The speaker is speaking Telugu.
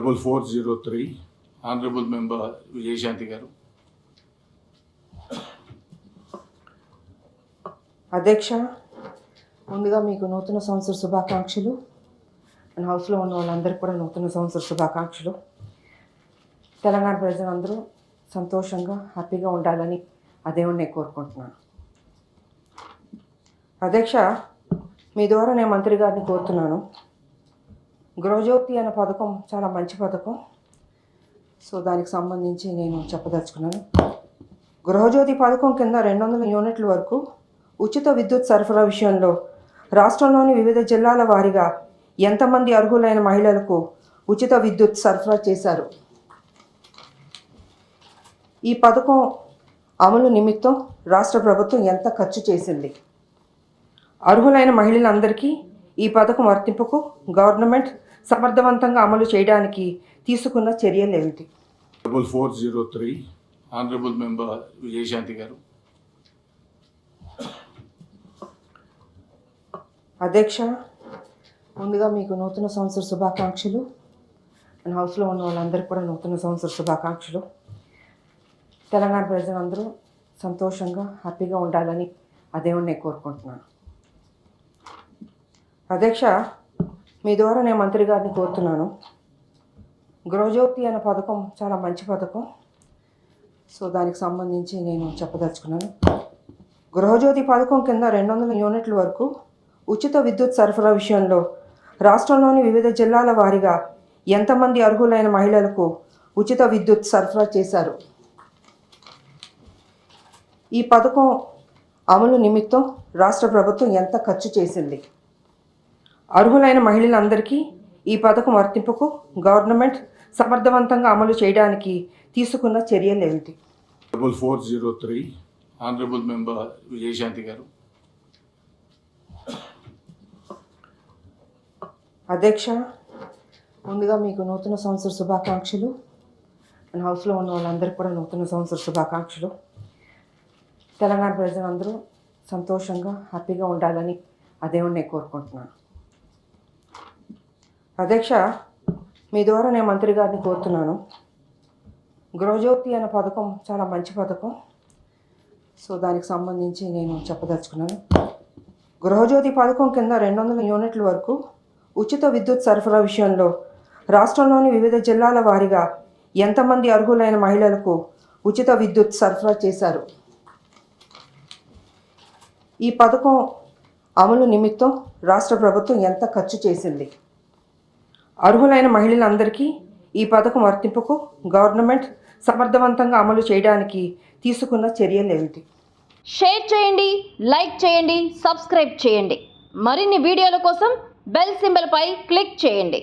4403 ఆనరబుల్ మెంబర్ విజయశాంతి గారు. అధ్యక్ష, ముందుగా మీకు నూతన సంవత్సర శుభాకాంక్షలు. మన హౌస్లో ఉన్న వాళ్ళందరికీ కూడా నూతన సంవత్సర శుభాకాంక్షలు. తెలంగాణ ప్రజలందరూ సంతోషంగా హ్యాపీగా ఉండాలని ఆ దేవుడిని నేను కోరుకుంటున్నాను. అధ్యక్ష, మీ ద్వారా నేను మంత్రి గారిని కోరుతున్నాను. గృహజ్యోతి అనే పథకం చాలా మంచి పథకం. సో దానికి సంబంధించి నేను చెప్పదలుచుకున్నాను. గృహజ్యోతి పథకం కింద 200 యూనిట్ల వరకు ఉచిత విద్యుత్ సరఫరా విషయంలో రాష్ట్రంలోని వివిధ జిల్లాల వారీగా ఎంతమంది అర్హులైన మహిళలకు ఉచిత విద్యుత్ సరఫరా చేశారు? ఈ పథకం అమలు నిమిత్తం రాష్ట్ర ప్రభుత్వం ఎంత ఖర్చు చేసింది? అర్హులైన మహిళలందరికీ ఈ పథకం వర్తింపుకు గవర్నమెంట్ సమర్థవంతంగా అమలు చేయడానికి తీసుకున్న చర్యలు ఏమిటి? 4403 ఆనరబుల్ మెంబర్ విజయశాంతి గారు. అధ్యక్ష, ముందుగా మీకు నూతన సంవత్సర శుభాకాంక్షలు. మన హౌస్లో ఉన్న వాళ్ళందరికీ కూడా నూతన సంవత్సర శుభాకాంక్షలు. తెలంగాణ ప్రజలందరూ సంతోషంగా హ్యాపీగా ఉండాలని ఆ దేవుడిని నేను కోరుకుంటున్నాను. అధ్యక్ష, మీ ద్వారా నేను మంత్రి గారిని కోరుతున్నాను. గృహజ్యోతి అనే పథకం చాలా మంచి పథకం. సో దానికి సంబంధించి నేను చెప్పదలుచుకున్నాను. గృహజ్యోతి పథకం కింద 200 యూనిట్ల వరకు ఉచిత విద్యుత్ సరఫరా విషయంలో రాష్ట్రంలోని వివిధ జిల్లాల వారీగా ఎంతమంది అర్హులైన మహిళలకు ఉచిత విద్యుత్ సరఫరా చేశారు? ఈ పథకం అమలు నిమిత్తం రాష్ట్ర ప్రభుత్వం ఎంత ఖర్చు చేసింది? అర్హులైన మహిళలందరికీ ఈ పథకం వర్తింపుకు గవర్నమెంట్ సమర్థవంతంగా అమలు చేయడానికి తీసుకున్న చర్యలు ఏమిటి? 4403 ఆనరబుల్ మెంబర్ విజయశాంతి గారు. అధ్యక్ష, ముందుగా మీకు నూతన సంవత్సర శుభాకాంక్షలు. మన హౌస్లో ఉన్న వాళ్ళందరికీ కూడా నూతన సంవత్సర శుభాకాంక్షలు. తెలంగాణ ప్రజలందరూ సంతోషంగా హ్యాపీగా ఉండాలని ఆ దేవుడిని నేను కోరుకుంటున్నాను. అధ్యక్ష, మీ ద్వారా నేను మంత్రి గారిని కోరుతున్నాను. గృహజ్యోతి అనే పథకం చాలా మంచి పథకం. సో దానికి సంబంధించి నేను చెప్పదలుచుకున్నాను. గృహజ్యోతి పథకం కింద 200 యూనిట్ల వరకు ఉచిత విద్యుత్ సరఫరా విషయంలో రాష్ట్రంలోని వివిధ జిల్లాల వారీగా ఎంతమంది అర్హులైన మహిళలకు ఉచిత విద్యుత్ సరఫరా చేశారు? ఈ పథకం అమలు నిమిత్తం రాష్ట్ర ప్రభుత్వం ఎంత ఖర్చు చేసింది? అర్హులైన మహిళలందరికీ ఈ పథకం వర్తింపుకు గవర్నమెంట్ సమర్థవంతంగా అమలు చేయడానికి తీసుకున్న చర్యలు ఏమిటి? షేర్ చేయండి, లైక్ చేయండి, సబ్స్క్రైబ్ చేయండి. మరిన్ని వీడియోల కోసం బెల్ సింబల్పై క్లిక్ చేయండి.